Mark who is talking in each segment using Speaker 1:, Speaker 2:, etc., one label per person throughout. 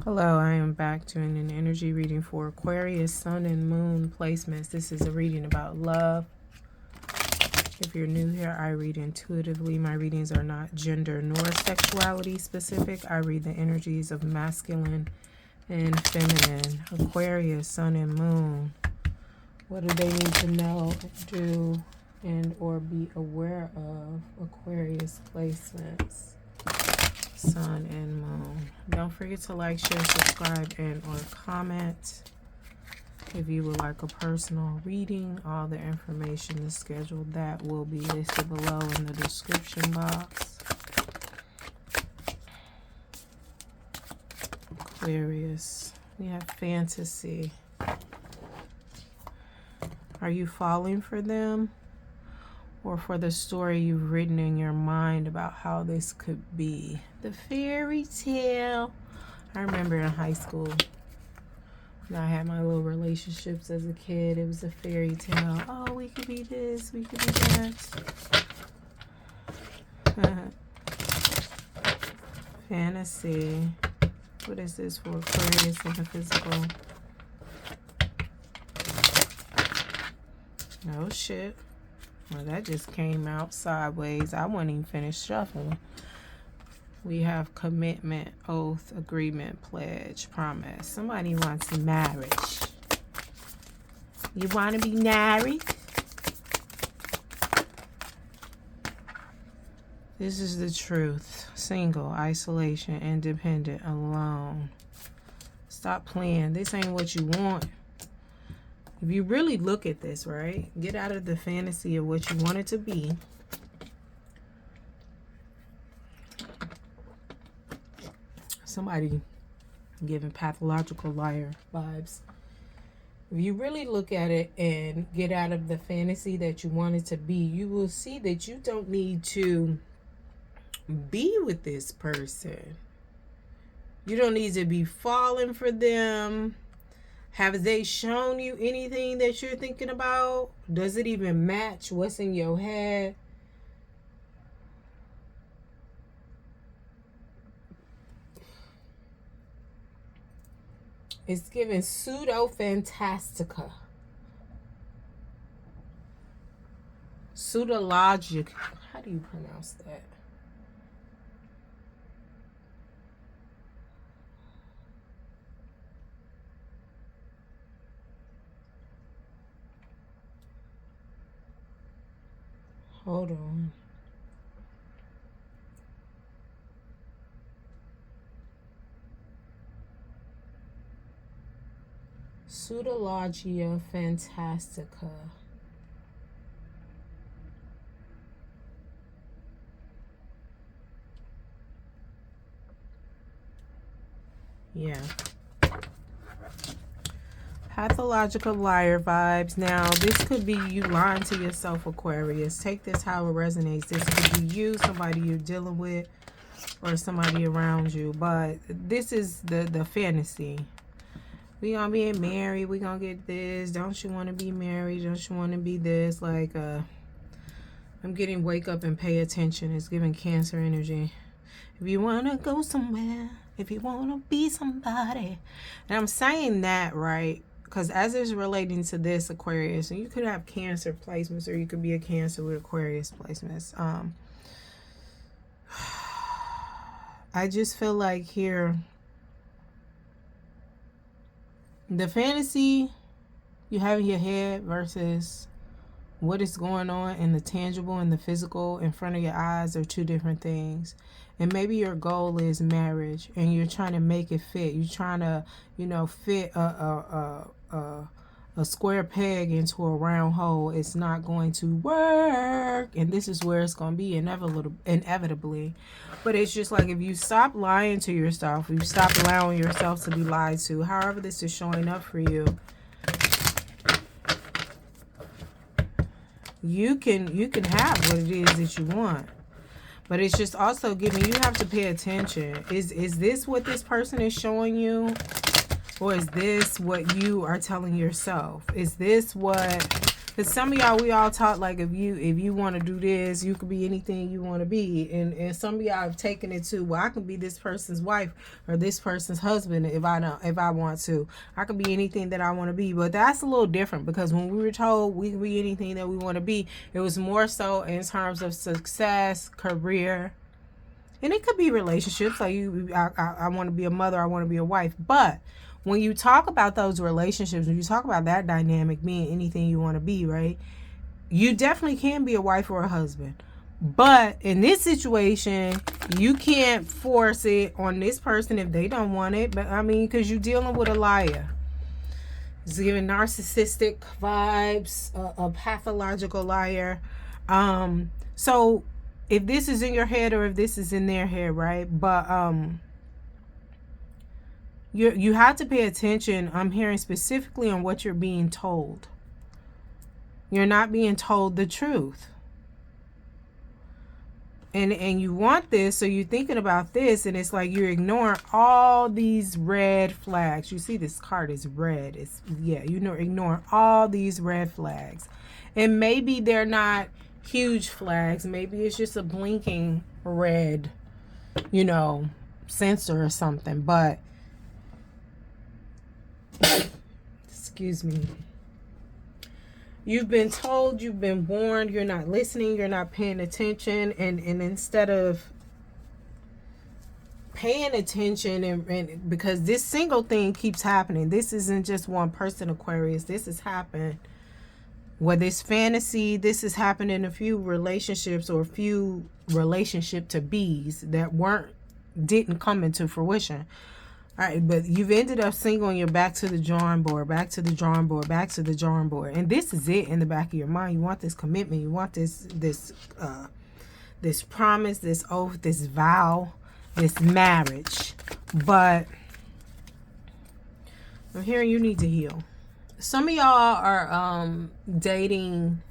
Speaker 1: Hello, I am back doing an energy reading for Aquarius, Sun and Moon placements. This is a reading about love. If you're new here, I read intuitively. My readings are not gender nor sexuality specific. I read the energies of masculine and feminine. Aquarius, Sun and Moon. What do they need to know, do, and or be aware of? Aquarius placements. Sun and Moon. Don't forget to like, share, subscribe, and or comment. If you would like a personal reading, all the information is scheduled. That will be listed below in the description box. Aquarius. We have fantasy. Are you falling for them? Or for the story you've written in your mind about how this could be? The fairy tale. I remember in high school when I had my little relationships as a kid, it was a fairy tale. Oh, we could be this, we could be that. Fantasy. What is this for Aquarius in the physical? Oh shit. Well, that just came out sideways. I wouldn't even finish shuffling. We have commitment, oath, agreement, pledge, promise. Somebody wants marriage. You want to be married? This is the truth. Single, isolation, independent, alone. Stop playing. This ain't what you want. If you really look at this, right? Get out of the fantasy of what you want it to be. Somebody giving pathological liar vibes. If you really look at it and get out of the fantasy that you want it to be, you will see that you don't need to be with this person. You don't need to be falling for them. Have they shown you anything that you're thinking about? Does it even match what's in your head? It's giving pseudo-fantastica. Pseudologic. How do you pronounce that? Hold on. Pseudologia fantastica. Yeah. Pathological liar vibes. Now, this could be you lying to yourself, Aquarius. Take this how it resonates. This could be you, somebody you're dealing with, or somebody around you. But this is the fantasy. We gonna be married. We gonna get this. Don't you want to be married? Don't you want to be this? Like, I'm getting wake up and pay attention. It's giving Cancer energy. If you want to go somewhere, if you want to be somebody. And I'm saying that, right? Because as it's relating to this Aquarius, and you could have Cancer placements, or you could be a Cancer with Aquarius placements. I just feel like here, the fantasy you have in your head versus what is going on in the tangible and the physical in front of your eyes are two different things. And maybe your goal is marriage and you're trying to make it fit. You're trying to, fit a square peg into a round hole. It's not going to work. And this is where it's going to be inevitably. But it's just like, if you stop lying to yourself, you stop allowing yourself to be lied to, however this is showing up for you, you can have what it is that you want. But it's just also giving, you have to pay attention. Is this what this person is showing you? Or is this what you are telling yourself? Is this what Because some of y'all, we all taught like if you want to do this, you could be anything you want to be, and some of y'all have taken it to, well, I can be this person's wife or this person's husband if I want to. I could be anything that I want to be, but that's a little different because when we were told we can be anything that we want to be, it was more so in terms of success, career. And it could be relationships, like I want to be a mother, I want to be a wife. But when you talk about those relationships, when you talk about that dynamic being anything you want to be, right? You definitely can be a wife or a husband. But in this situation, you can't force it on this person if they don't want it. But I mean, because you're dealing with a liar. It's giving narcissistic vibes, a pathological liar. So if this is in your head or if this is in their head, right? But you have to pay attention. I'm hearing specifically on what you're being told. You're not being told the truth. And you want this, so you're thinking about this, and it's like you're ignoring all these red flags. You see this card is red. It's, yeah, ignoring all these red flags. And maybe they're not huge flags. Maybe it's just a blinking red, sensor or something. But excuse me. You've been told, you've been warned, you're not listening, you're not paying attention, and instead of paying attention, and because this single thing keeps happening. This isn't just one person, Aquarius. This has happened. Whether it's fantasy, this has happened in a few relationships or a few relationship to bees that didn't come into fruition. All right, but you've ended up single and you're back to the drawing board, back to the drawing board, back to the drawing board. And this is it in the back of your mind. You want this commitment. You want this promise, this oath, this vow, this marriage. But I'm hearing you need to heal. Some of y'all are dating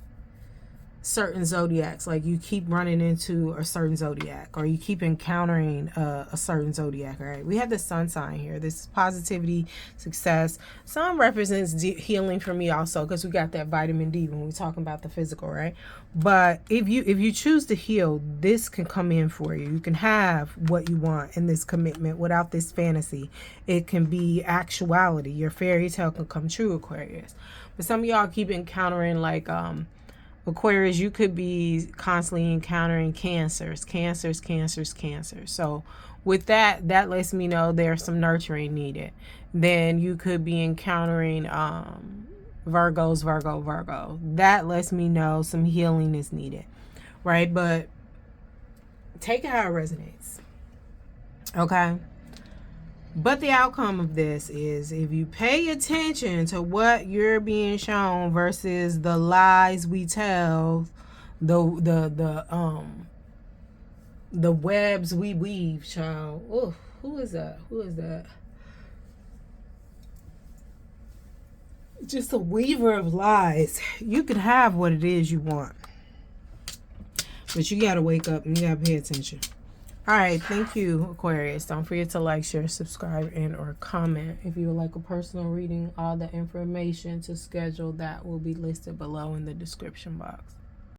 Speaker 1: certain zodiacs, like you keep running into a certain zodiac, or you keep encountering a certain zodiac. All right, we have the sun sign here. This is positivity, success. Sun represents healing for me also, because we got that vitamin D when we're talking about the physical, right? But if you choose to heal, this can come in for you. You can have what you want in this commitment without this fantasy. It can be actuality. Your fairy tale can come true, Aquarius. But some of y'all keep encountering like Aquarius, you could be constantly encountering cancers. So with that lets me know there's some nurturing needed. Then you could be encountering Virgo. That lets me know some healing is needed, right? But take it how it resonates, okay? But the outcome of this is, if you pay attention to what you're being shown versus the lies we tell, the webs we weave, child. Oh, who is that? Just a weaver of lies. You can have what it is you want, but you gotta wake up and you gotta pay attention. All right, thank you, Aquarius. Don't forget to like, share, subscribe, and or comment. If you would like a personal reading, all the information to schedule that will be listed below in the description box.